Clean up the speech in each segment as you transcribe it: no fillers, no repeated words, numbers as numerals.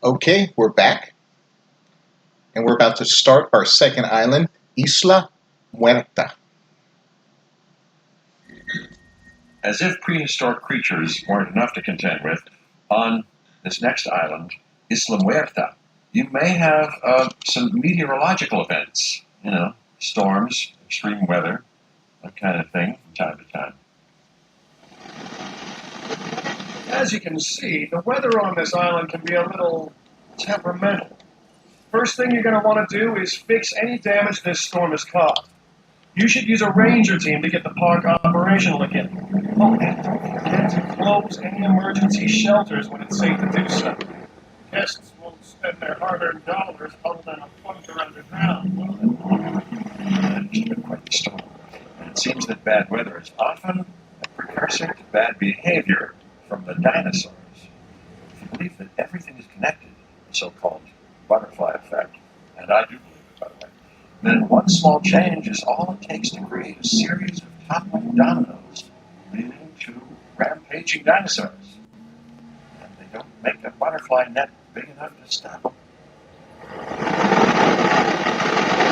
Okay, we're back, and we're about to start our second island, Isla Muerta. As if prehistoric creatures weren't enough to contend with, on this next island, Isla Muerta, you may have some meteorological events, storms, extreme weather, that kind of thing from time to time. As you can see, the weather on this island can be a little temperamental. First thing you're going to want to do is fix any damage this storm has caused. You should use a ranger team to get the park operational again. Oh, and don't forget to close any emergency shelters when it's safe to do so. Guests won't spend their hard-earned dollars other than a bunker underground, will they? It's been quite the storm. And it seems that bad weather is often a precursor to bad behavior from the dinosaurs. If you believe that everything is connected, the so-called butterfly effect, and I do believe it, by the way, then one small change is all it takes to create a series of toppling dominoes leading to rampaging dinosaurs. And they don't make a butterfly net big enough to stop them.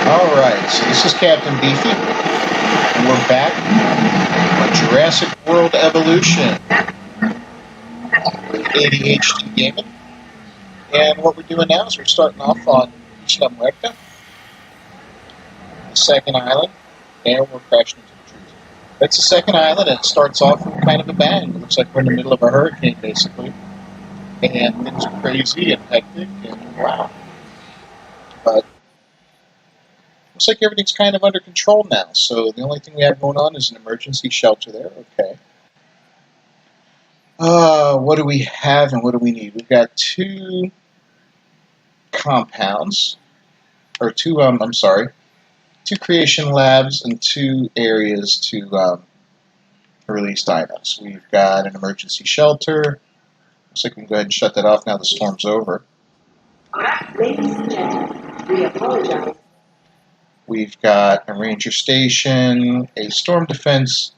Alright, so this is Captain Beefy, and we're back on Jurassic World Evolution with ADHD Gaming. And what we're doing now is we're starting off on Isla Muerta, the second island, and we're crashing into the trees. That's the second island, and it starts off with kind of a bang. It looks like we're in the middle of a hurricane, basically. And things are crazy and hectic, and wow. But looks like everything's kind of under control now, so the only thing we have going on is an emergency shelter there. Okay. What do we have and what do we need? We've got two compounds, or two creation labs and two areas to release dinos. We've got an emergency shelter. Looks like we can go ahead and shut that off now the storm's over. Ladies and gentlemen, we apologize. We've got a ranger station, a storm defense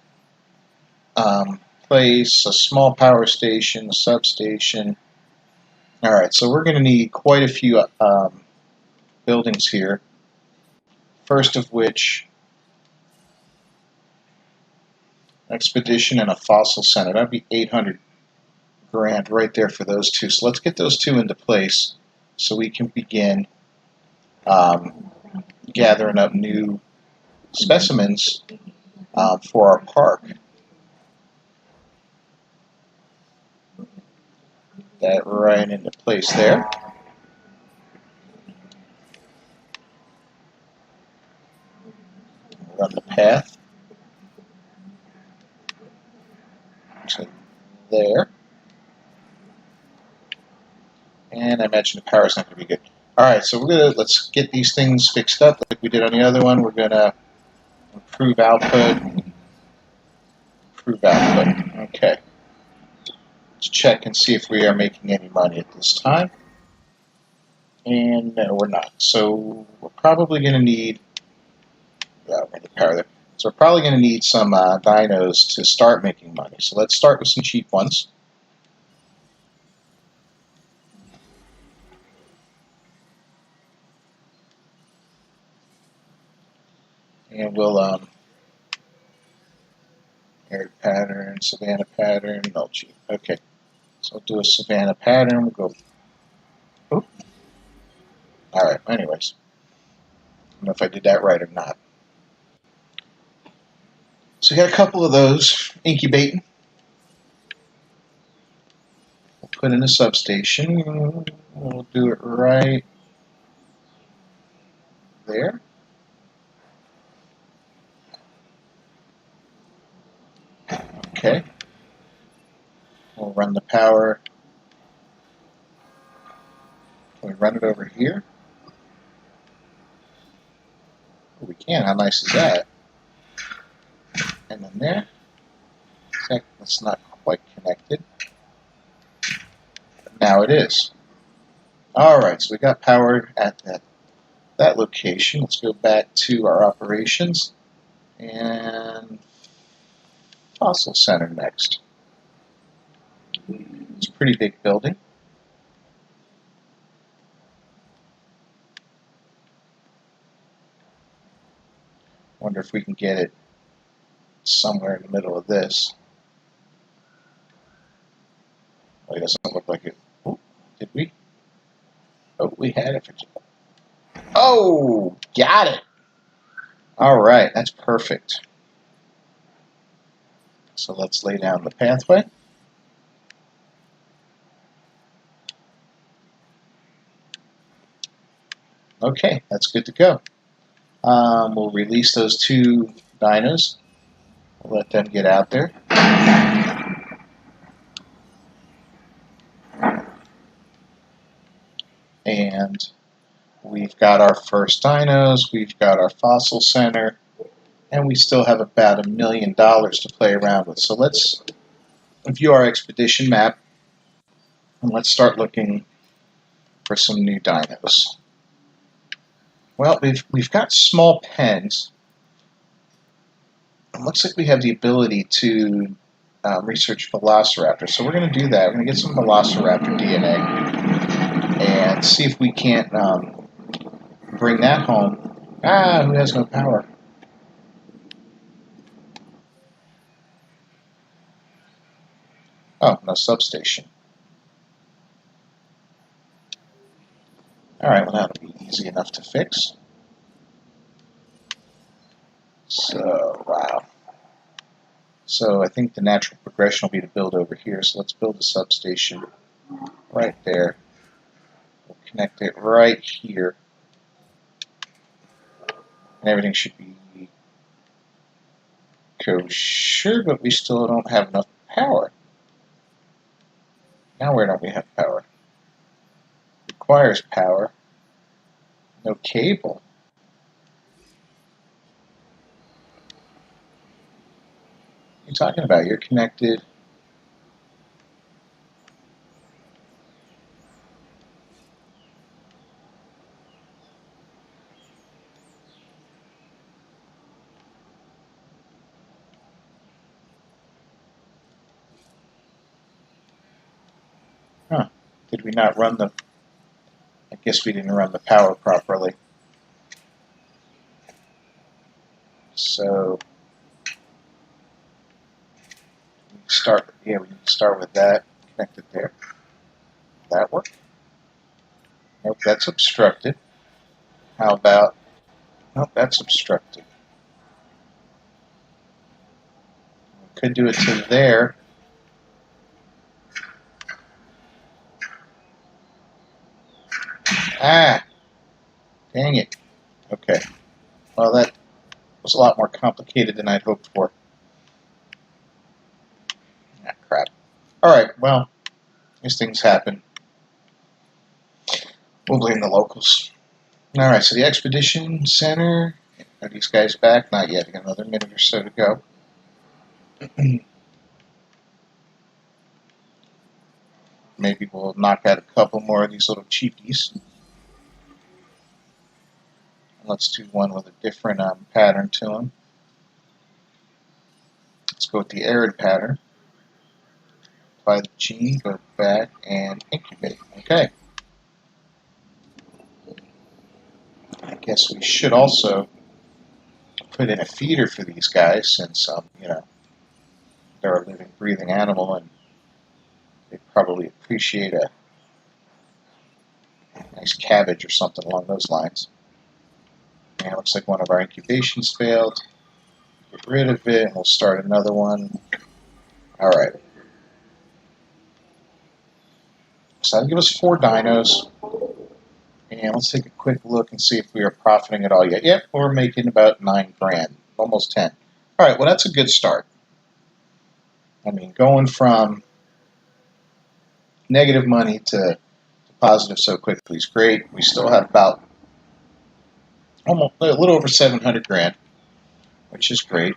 place, a small power station, a substation. Alright, so we're going to need quite a few buildings here. First of which, expedition and a fossil center. That'd be 800 grand right there for those two. So let's get those two into place so we can begin gathering up new specimens for our park. That right into place there. Run the path to there. And I imagine the power's not going to be good. Alright, so let's get these things fixed up like we did on the other one. We're going to improve output. Okay. Let's check and see if we are making any money at this time. And no, we're not. So we're probably going to need power there. So we're probably going to need some dinos to start making money. So let's start with some cheap ones. And we'll air pattern, savanna pattern, no cheap. Okay. So I'll do a savanna pattern. We'll go. Oop. Alright, anyways. I don't know if I did that right or not. So we got a couple of those incubating. We'll put in a substation. We'll do it right there. Okay. We'll run the power. Can we run it over here? Oh, we can. How nice is that? And then there. That's not quite connected. But now it is. Alright, so we got power at that location. Let's go back to our operations. And Fossil Center next. It's a pretty big building. Wonder if we can get it somewhere in the middle of this. Well, it doesn't look like it. Ooh, did we? Oh, we had it. Oh, got it. All right, that's perfect. So let's lay down the pathway. Okay, that's good to go. We'll release those two dinos. We'll let them get out there. And we've got our first dinos, we've got our fossil center, and we still have about $1 million to play around with. So let's view our expedition map, and let's start looking for some new dinos. Well, we've got small pens. It looks like we have the ability to research velociraptors. So we're going to do that. We're going to get some velociraptor DNA and see if we can't bring that home. Ah, who has no power? Oh, no substation. Alright, well that'll be easy enough to fix. So, wow. So I think the natural progression will be to build over here. So let's build a substation right there. We'll connect it right here. And everything should be kosher, but we still don't have enough power. Now where don't we have power? Requires power. No cable. What are you talking about? You're connected. Huh. Did we not run the... I guess we didn't run the power properly. So... we can start with that. Connect it there. That work? Nope, that's obstructed. How about... Nope, that's obstructed. We could do it to there. Ah! Dang it. Okay. Well, that was a lot more complicated than I'd hoped for. Ah, crap. Alright, well, these things happen. We'll blame the locals. Alright, so the Expedition Center. Are these guys back? Not yet. We got another minute or so to go. Maybe we'll knock out a couple more of these little cheapies. Let's do one with a different pattern to them. Let's go with the arid pattern. Apply the G, go back, and incubate. Okay. I guess we should also put in a feeder for these guys since, you know, they're a living, breathing animal and they probably appreciate a nice cabbage or something along those lines. And it looks like one of our incubations failed. Get rid of it, and we'll start another one. Alright. So that'll give us 4 dinos. And let's take a quick look and see if we are profiting at all yet. Yep, we're making about 9 grand, almost 10. Alright, well that's a good start. I mean, going from negative money to positive so quickly is great. We still have about almost a little over 700 grand, which is great.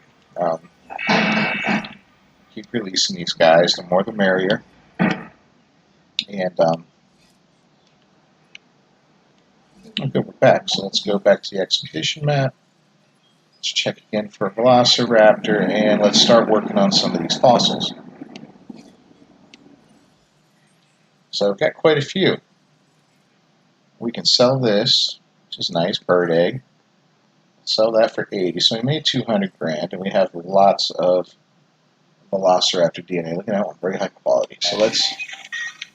Keep releasing these guys, the more the merrier. And okay, we're back. So let's go back to the expedition map. Let's check again for a velociraptor, and let's start working on some of these fossils. So I've got quite a few. We can sell this, which is nice, bird egg. Sell that for 80. So we made 200 grand, and we have lots of Velociraptor DNA. Look at that one, very high quality. So let's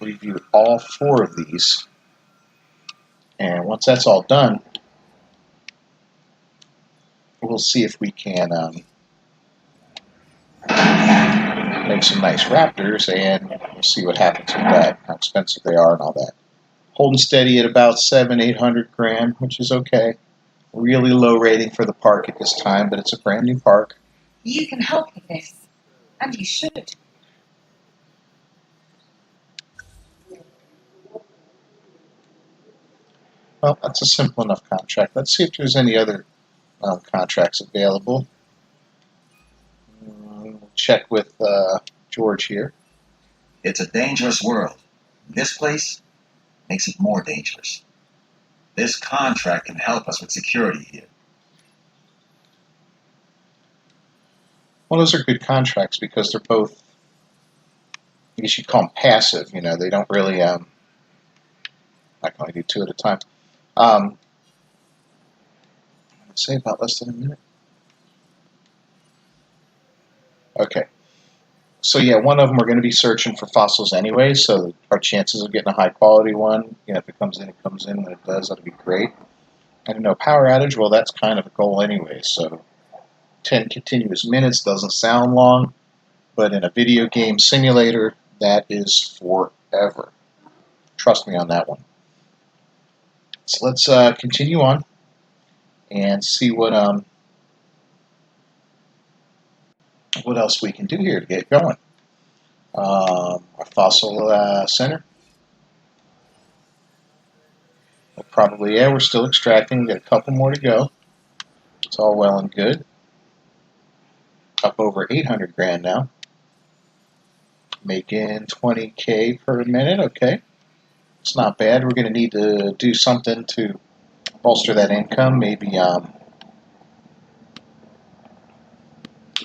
review all 4 of these. And once that's all done, we'll see if we can make some nice raptors, and we'll see what happens with that, how expensive they are and all that. Holding steady at about 700-800 grand, which is okay. Really low rating for the park at this time, but it's a brand new park. You can help with this, and you should. Well, that's a simple enough contract. Let's see if there's any other contracts available. We'll check with George here. It's a dangerous world. This place makes it more dangerous. This contract can help us with security here. Well, those are good contracts because they're both, I guess you'd call them passive. You know, they don't really, I can only do 2 at a time. I'd say about less than a minute. Okay. So yeah, one of them we're going to be searching for fossils anyway, so our chances of getting a high quality one, you know, if it comes in, it comes in. When it does, that'll be great. I don't know, power outage, well, that's kind of a goal anyway, so 10 continuous minutes doesn't sound long, but in a video game simulator, that is forever. Trust me on that one. So let's continue on and see what else we can do here to get going. Our fossil center. Well, probably, yeah, we're still extracting. We've got a couple more to go. It's all well and good. Up over 800 grand now. Making 20K per minute. Okay. It's not bad. We're going to need to do something to bolster that income. Maybe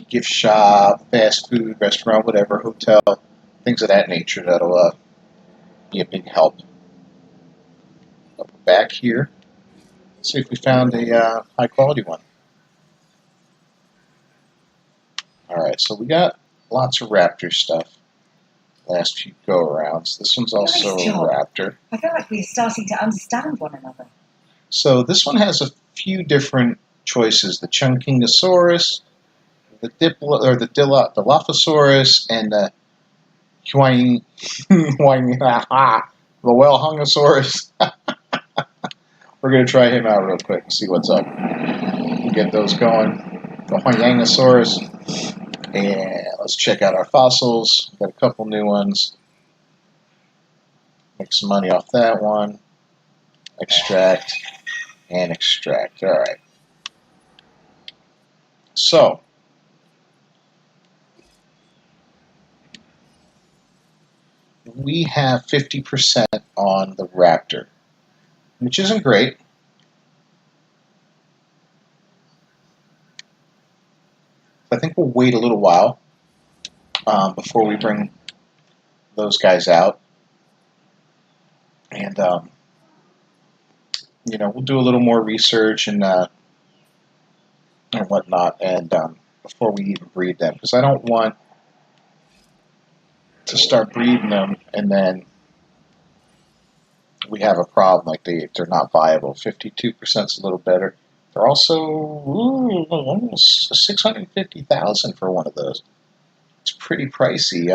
gift shop, fast food, restaurant, whatever, hotel, things of that nature. That'll be a big help. Back here, let's see if we found a high quality one. Alright, so we got lots of raptor stuff. Last few go-arounds. This one's also Nice a job. raptor. I feel like we're starting to understand one another. So this one has a few different choices. The Chunkingosaurus, the Dilophosaurus, and the the Wellhungosaurus. We're going to try him out real quick and see what's up. We'll get those going. The Huanyangosaurus. And let's check out our fossils. We've got a couple new ones. Make some money off that one. Extract and extract. All right. So, we have 50% on the raptor, which isn't great. I think we'll wait a little while before we bring those guys out. And, you know, we'll do a little more research and whatnot, and before we even breed them. Because I don't want to start breeding them and then we have a problem, like they're not viable. 52% is a little better. They're also almost $650,000 for one of those. It's pretty pricey.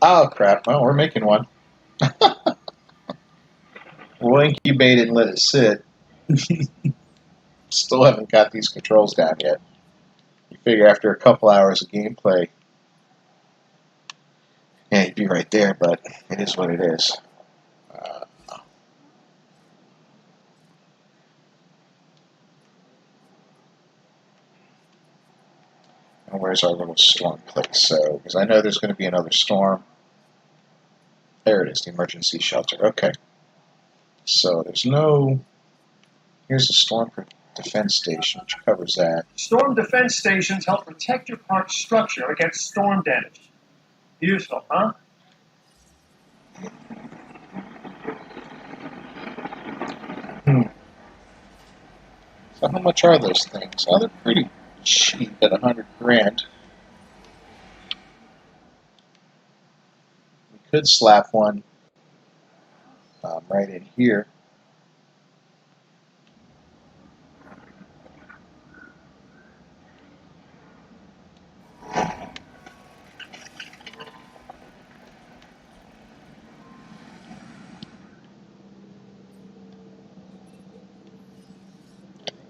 Oh crap! Well, we're making one. We'll incubate it and let it sit. Still haven't got these controls down yet. You figure after a couple hours of gameplay, yeah, you'd be right there. But it is what it is. And where's our little storm place? So, because I know there's going to be another storm. There it is, the emergency shelter. Okay. So there's no. Here's the storm defense station, which covers that. Storm defense stations help protect your park's structure against storm damage. Useful, huh? So how much are those things? Oh, they're pretty cheap at 100 grand. We could slap one right in here.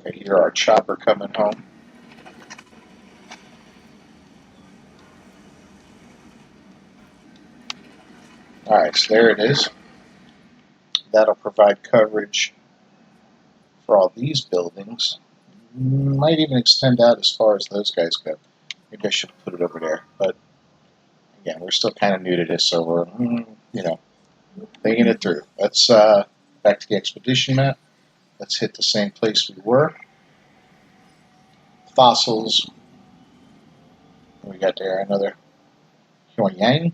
I hear our chopper coming home. Alright, so there it is. That'll provide coverage for all these buildings. Might even extend out as far as those guys go. Maybe I should put it over there. But again, we're still kind of new to this, so we're, thinking it through. Let's back to the expedition map. Let's hit the same place we were. Fossils. What we got there? Another Pyongyang.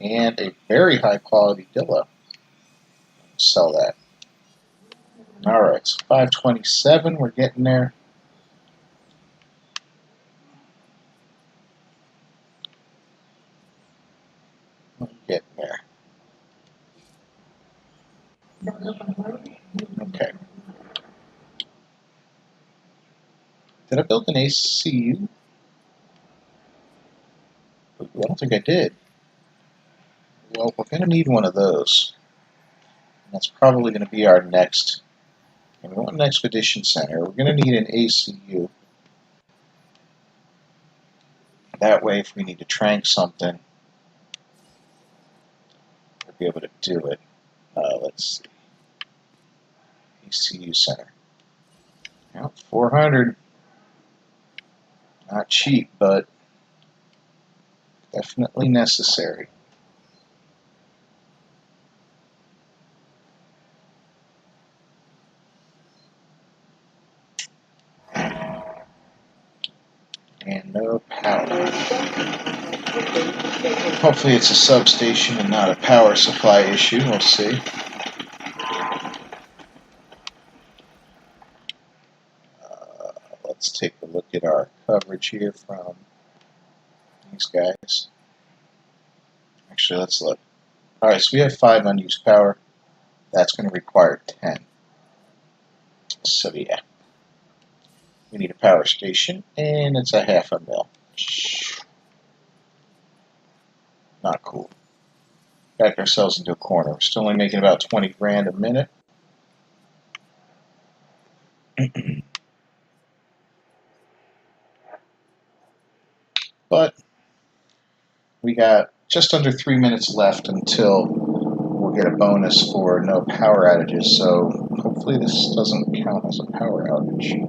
And a very high quality Dilla. Sell that. Alright, so 527, we're getting there. We're getting there. Okay. Did I build an ACU? I don't think I did. Well, we're going to need one of those. And that's probably going to be our next. And we want an expedition center. We're going to need an ACU. That way, if we need to trank something, we'll be able to do it. Let's see. ACU center. Now, 400. Not cheap, but definitely necessary. And no power. Hopefully it's a substation and not a power supply issue. We'll see. Let's take a look at our coverage here from these guys. Actually, let's look. Alright, so we have 5 unused power. That's going to require 10. So yeah. We need a power station, and it's a half a mil. Not cool. Backed ourselves into a corner. We're still only making about 20 grand a minute. But we got just under 3 minutes left until we'll get a bonus for no power outages, so hopefully this doesn't count as a power outage.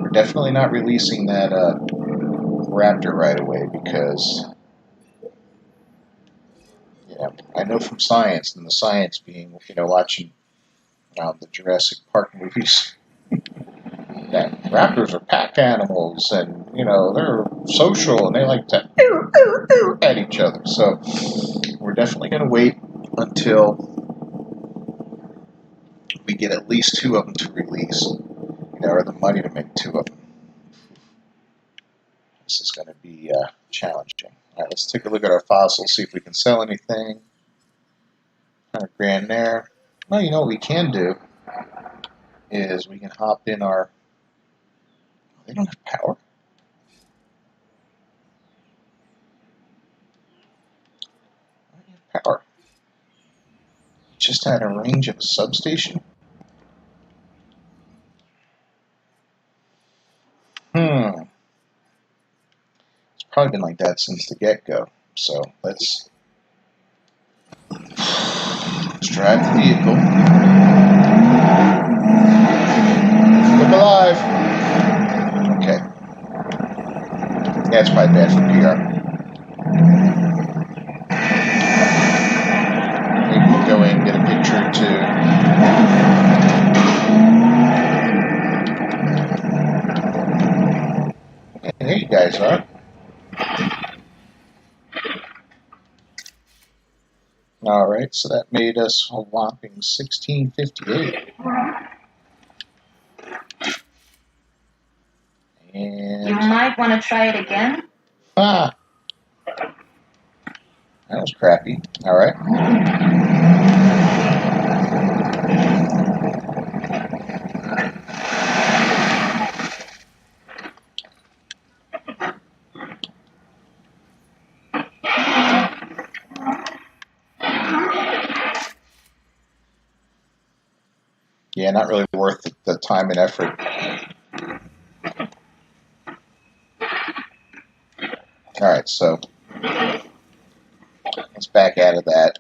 We're definitely not releasing that raptor right away because, I know from science, and the science being, watching the Jurassic Park movies, that raptors are pack animals, and they're social, and they like to at each other. So we're definitely going to wait until we get at least 2 of them to release, or the money to make 2 of them. This is going to be challenging. All right, let's take a look at our fossils, see if we can sell anything. 100 grand there. Well, you know what we can do is we can hop in our. They don't have power. Why do you have power? Just had a range of a substation. It's probably been like that since the get-go. So let's drive the vehicle. Look alive. Okay. That's probably bad for PR. Maybe we'll go in and get a picture or two. And there you guys are. All right, so that made us a whopping 1658. And You might want to try it again. that was crappy. All right. Yeah, not really worth the time and effort. All right, so let's back out of that.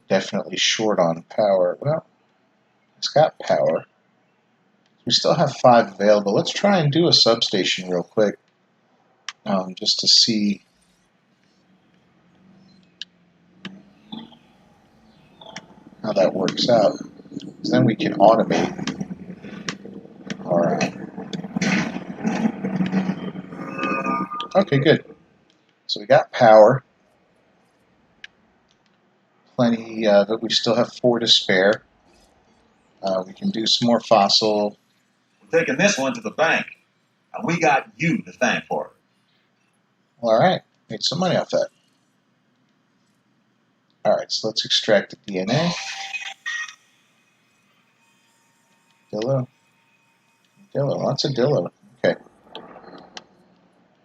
Definitely short on power. Well, it's got power. We still have 5 available. Let's try and do a substation real quick, just to see how that works out. Because then we can automate. All right. Okay, good. So we got power. Plenty, but we still have 4 to spare. We can do some more fossil. We're taking this one to the bank, and we got you to thank for it. All right, made some money off that. All right, so let's extract the DNA. Dillo. Lots of Dillo. Okay.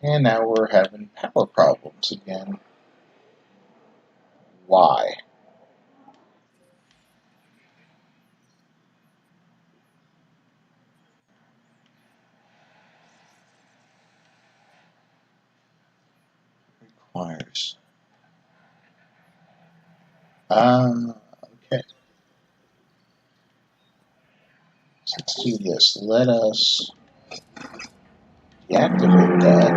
And now we're having power problems again. Why? Requires. Okay. So let's do this. Let us deactivate that.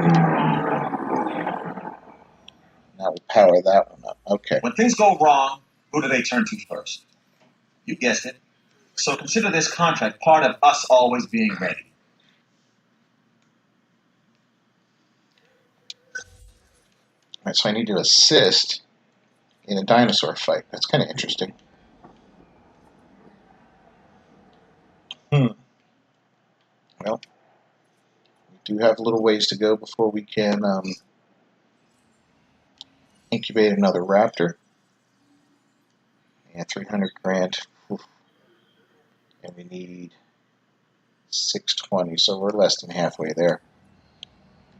Now we power that one up. Okay. When things go wrong, who do they turn to first? You guessed it. So consider this contract part of us always being ready. All right, so I need to assist in a dinosaur fight. That's kind of interesting. Well, we do have a little ways to go before we can incubate another raptor. And 300 grand. Oof. And we need 620, so we're less than halfway there.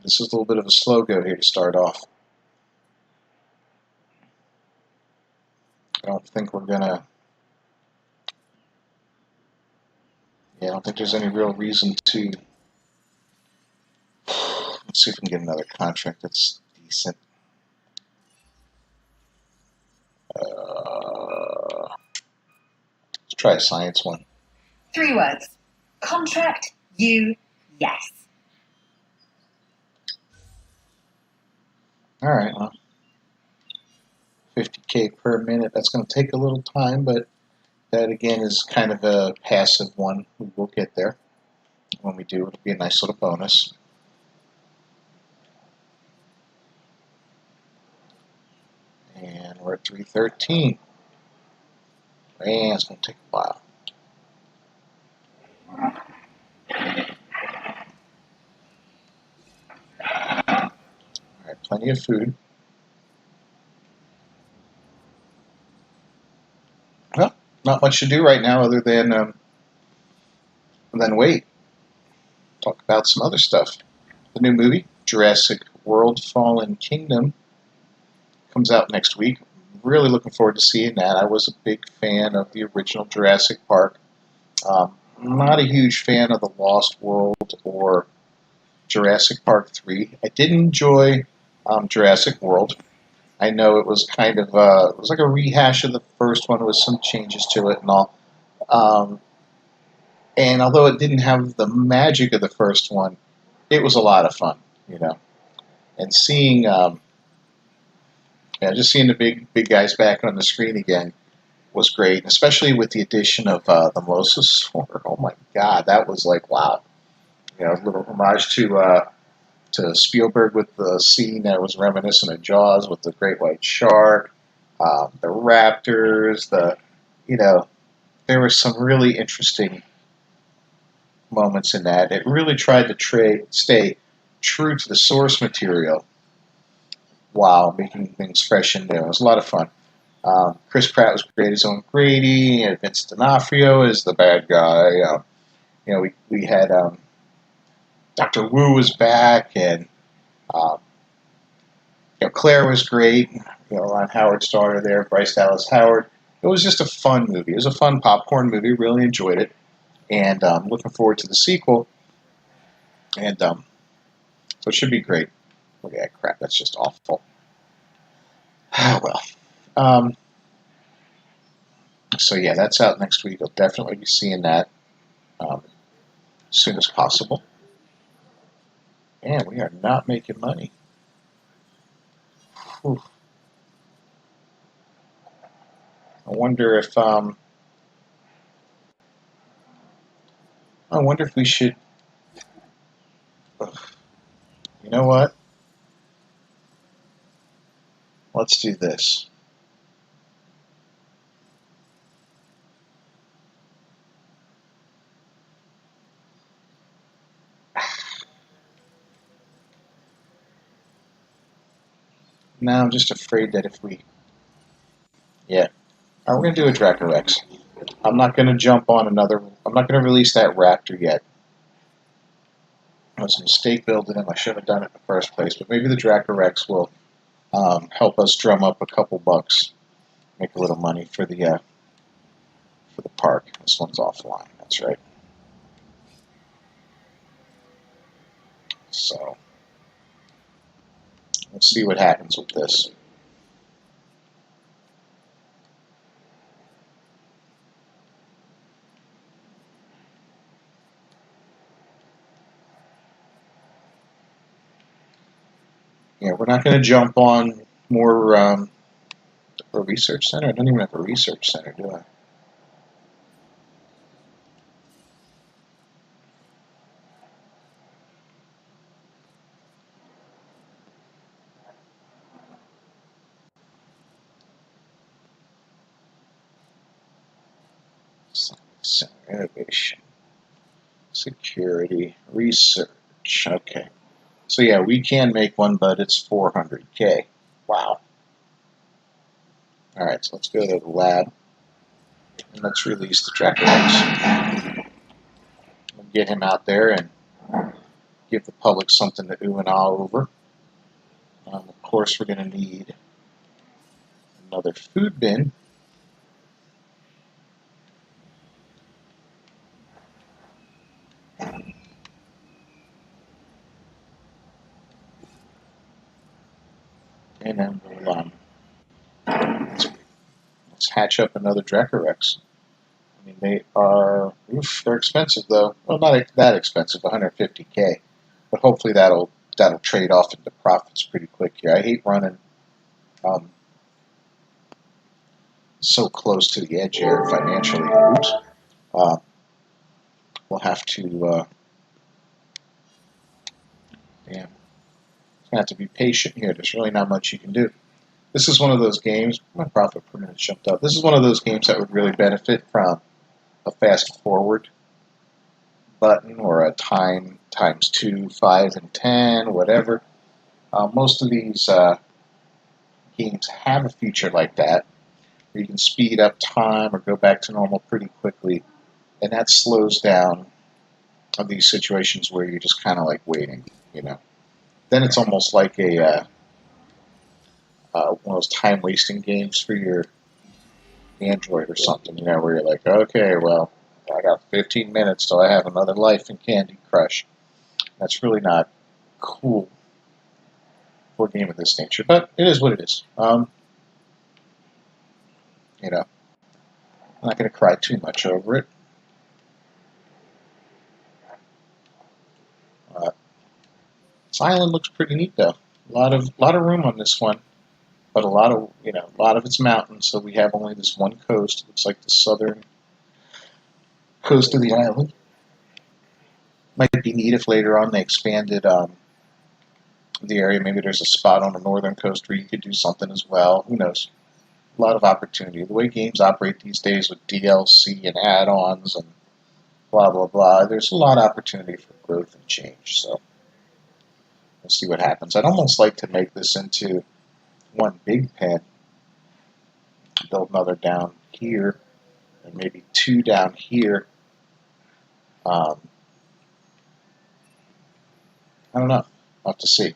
This is a little bit of a slow go here to start off. I don't think we're gonna. Yeah, I don't think there's any real reason to. Let's see if we can get another contract that's decent. Let's try a science one. 3 words. Contract you yes. All right, well, 50K per minute. That's going to take a little time, but that again is kind of a passive one. We will get there. When we do, it'll be a nice little bonus. And we're at 313. Man, it's going to take a while. Alright, plenty of food. Well, not much to do right now other than wait. Talk about some other stuff. The new movie, Jurassic World Fallen Kingdom, comes out next week. Really looking forward to seeing that. I was a big fan of the original Jurassic Park. Not a huge fan of the Lost World or Jurassic Park 3. I did enjoy Jurassic World. I know it was kind of it was like a rehash of the first one with some changes to it and all. And although it didn't have the magic of the first one, it was a lot of fun, you know. And seeing, just seeing the big guys back on the screen again was great, especially with the addition of the Mosasaur. Oh my God, that was like wow. You know, a little homage to to Spielberg with the scene that was reminiscent of Jaws with the great white shark, the raptors, there were some really interesting moments in that. It really tried to stay true to the source material while making things fresh and new. It was a lot of fun. Chris Pratt was great as Owen Grady, and Vince D'Onofrio is the bad guy. We had Dr. Wu was back, and Claire was great. Ron Howard's daughter there, Bryce Dallas Howard. It was just a fun movie. It was a fun popcorn movie. Really enjoyed it, and looking forward to the sequel. And so it should be great. Look at that crap. That's just awful. Oh well. So yeah, that's out next week. I'll definitely be seeing that as soon as possible. And we are not making money. Whew. I wonder if we should. You know what? Let's do this. Now I'm just afraid that if we... Yeah. We're going to do a Dracorex. I'm not going to jump on another... I'm not going to release that raptor yet. It was a mistake building him. I should have done it in the first place. But maybe the Dracorex will help us drum up a couple bucks. Make a little money for the park. This one's offline. That's right. So... let's see what happens with this. Yeah, we're not going to jump on more a research center. I don't even have a research center, do I? Center, innovation, security, research. Okay. So yeah, we can make one, but it's 400K. Wow. All right, so let's go to the lab and let's release the Dracorex. We'll get him out there and give the public something to ooh and ah over. Of course, we're going to need another food bin. And then we'll let's hatch up another Dracorex. I mean, they're expensive though. Well, not that expensive, 150K. But hopefully that'll trade off into profits pretty quick here. I hate running so close to the edge here financially. Oops. We'll have to. Have to be patient here. There's really not much you can do. This is one of those games. My profit per minute jumped up. This is one of those games that would really benefit from a fast forward button or a time times 2, 5, and 10, whatever. Most of these games have a feature like that where you can speed up time or go back to normal pretty quickly, and that slows down these situations where you're just kind of like waiting, Then it's almost like one of those time-wasting games for your Android or something, where you're like, okay, well, I got 15 minutes till I have another life in Candy Crush. That's really not cool for a game of this nature, but it is what it is. I'm not going to cry too much over it. This island looks pretty neat, though. A lot of room on this one, but a lot of it's mountains. So we have only this one coast. It looks like the southern coast of the island. Might be neat if later on they expanded the area. Maybe there's a spot on the northern coast where you could do something as well. Who knows? A lot of opportunity. The way games operate these days with DLC and add-ons and blah, blah, blah, there's a lot of opportunity for growth and change. So we'll see what happens. I'd almost like to make this into one big pen, build another down here, and maybe two down here. I don't know. I'll have to see.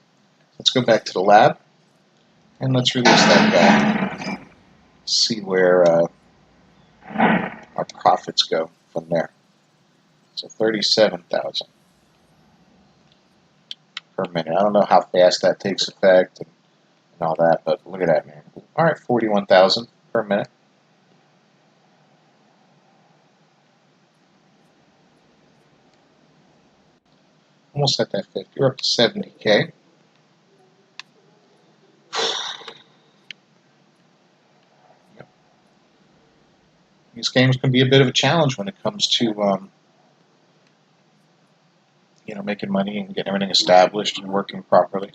Let's go back to the lab, and let's release that guy. See where our profits go from there. So 37,000 per minute. I don't know how fast that takes effect and all that, but look at that, man. All right, 41,000 per minute. Almost at that 50. We're up to 70K. These games can be a bit of a challenge when it comes to making money and getting everything established and working properly.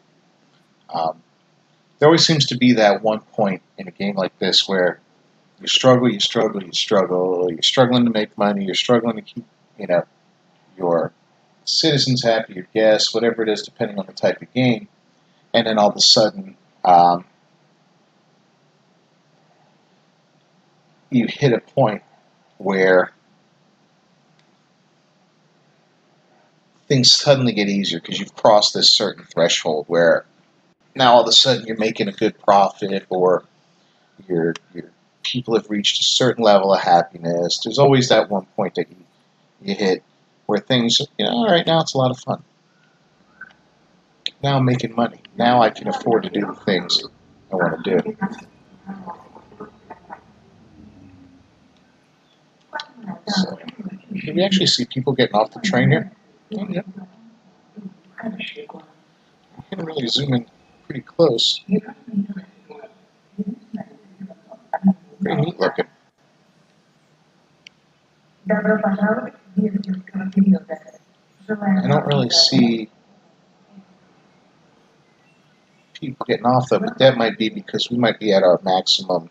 There always seems to be that one point in a game like this where you struggle, you're struggling to make money, you're struggling to keep, your citizens happy, your guests, whatever it is, depending on the type of game, and then all of a sudden you hit a point where things suddenly get easier because you've crossed this certain threshold where now all of a sudden you're making a good profit, or your people have reached a certain level of happiness. There's always that one point that you hit where things, all right, now it's a lot of fun. Now I'm making money. Now I can afford to do the things I want to do. So, can we actually see people getting off the train here? Oh, yeah. You can really zoom in pretty close. Pretty neat looking. I don't really see people getting off though, but that might be because we might be at our maximum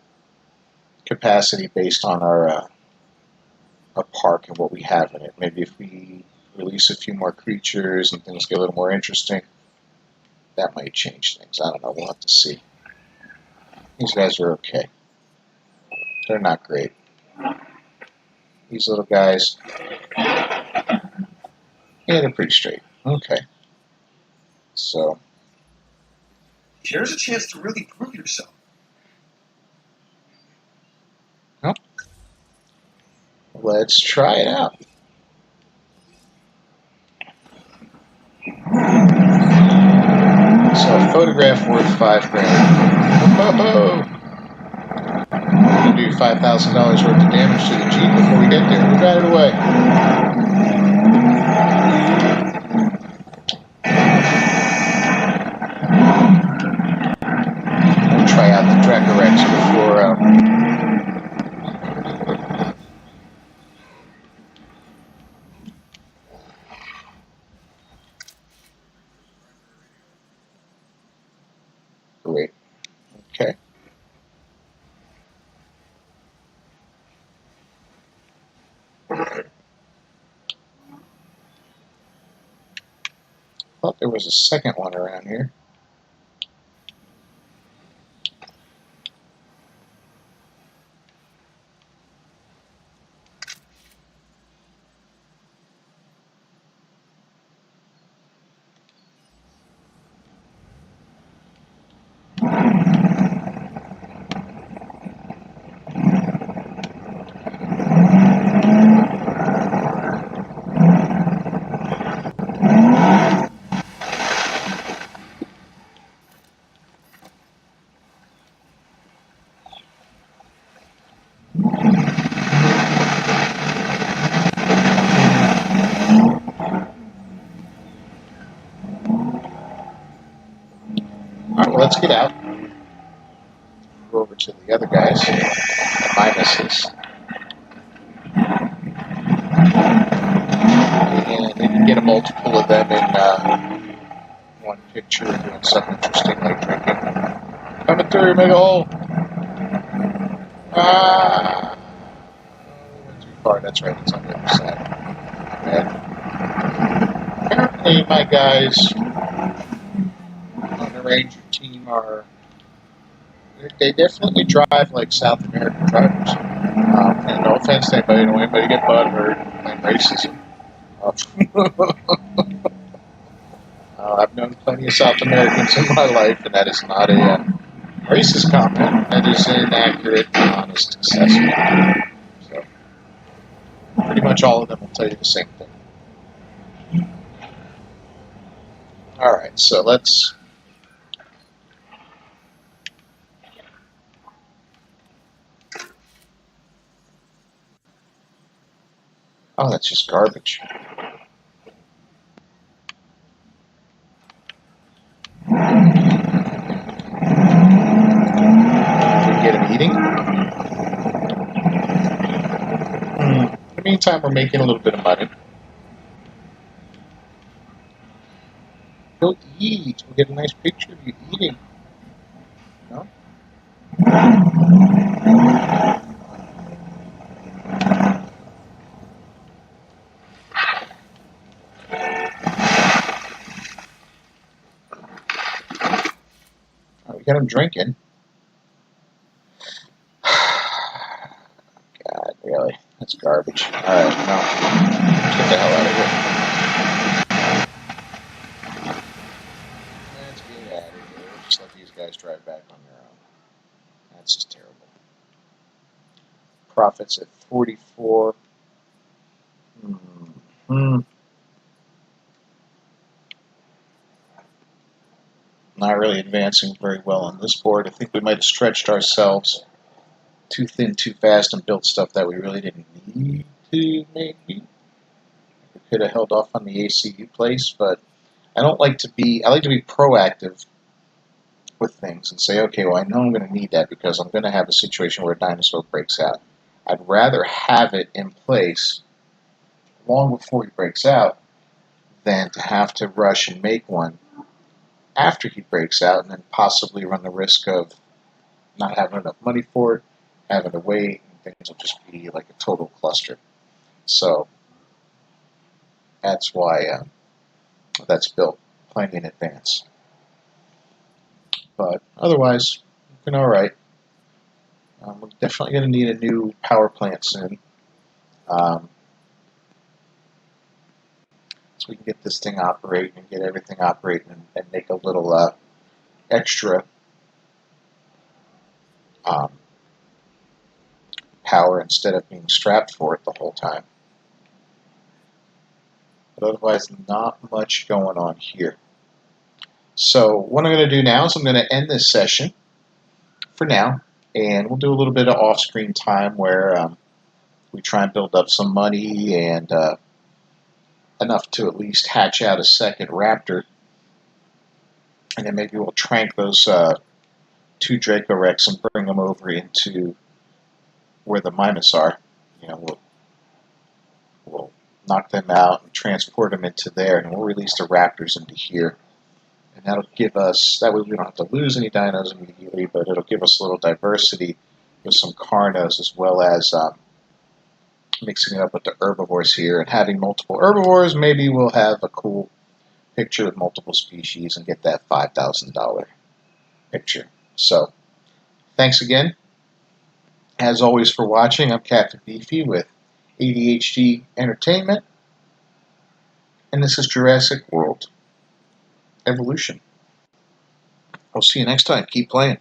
capacity based on our park and what we have in it. Maybe if we release a few more creatures and things get a little more interesting, that might change things. I don't know. We'll have to see. These guys are okay. They're not great. These little guys, yeah, they're pretty straight. Okay. So, Here's a chance to really prove yourself. well, let's try it out. So a photograph worth $5,000. Whoa! We're gonna do $5,000 worth of damage to the Jeep before we get there. We got it away. We'll try out the Dracorex before. Great. Okay. Thought there was a second one around here. Alright, well, let's get out. Go over to the other guys. Minuses. And we can get a multiple of them in one picture or doing something interesting like drinking. Coming through, make a hole. Ah! Went too far. That's right. It's on the other side. And apparently, my guys on the Ranger team are. They definitely drive like South American drivers. And no offense to anybody, don't want anybody to get butthurt and racism. I've known plenty of South Americans in my life, and that is not a racist comment. That is an accurate and honest assessment. So, pretty much all of them will tell you the same thing. Alright, so let's... Oh, that's just garbage. Can we get him eating? In the meantime, we're making a little bit of money. Go eat. We'll get a nice picture of you eating. No? We got him drinking. God, really? That's garbage. Alright, no. Let's get the hell out of here. Let's get out of here. We'll just let these guys drive back on their own. That's just terrible. Profits at 44. Not really advancing very well on this board. I think we might have stretched ourselves too thin, too fast, and built stuff that we really didn't need to, maybe. We could have held off on the ACU place, but I like to be proactive with things and say, okay, well, I know I'm going to need that because I'm going to have a situation where a dinosaur breaks out. I'd rather have it in place long before he breaks out than to have to rush and make one after he breaks out and then possibly run the risk of not having enough money for it, having to wait, and things will just be like a total cluster. So that's why that's built plenty in advance. But otherwise, looking all right. We're definitely going to need a new power plant soon. So we can get this thing operating and get everything operating and make a little extra power instead of being strapped for it the whole time. But otherwise, not much going on here. So what I'm going to do now is I'm going to end this session for now, and we'll do a little bit of off-screen time where we try and build up some money and enough to at least hatch out a second raptor, and then maybe we'll trank those 2 Dracorex and bring them over into where the Mimas are. You know, we'll knock them out and transport them into there, and we'll release the raptors into here. And that'll give us, that way we don't have to lose any dinos immediately, but it'll give us a little diversity with some carnos as well as mixing it up with the herbivores here. And having multiple herbivores, maybe we'll have a cool picture with multiple species and get that $5,000 picture. So, thanks again, as always, for watching. I'm Captain Beefy with ADHD Entertainment, and this is Jurassic World Evolution. I'll see you next time. Keep playing.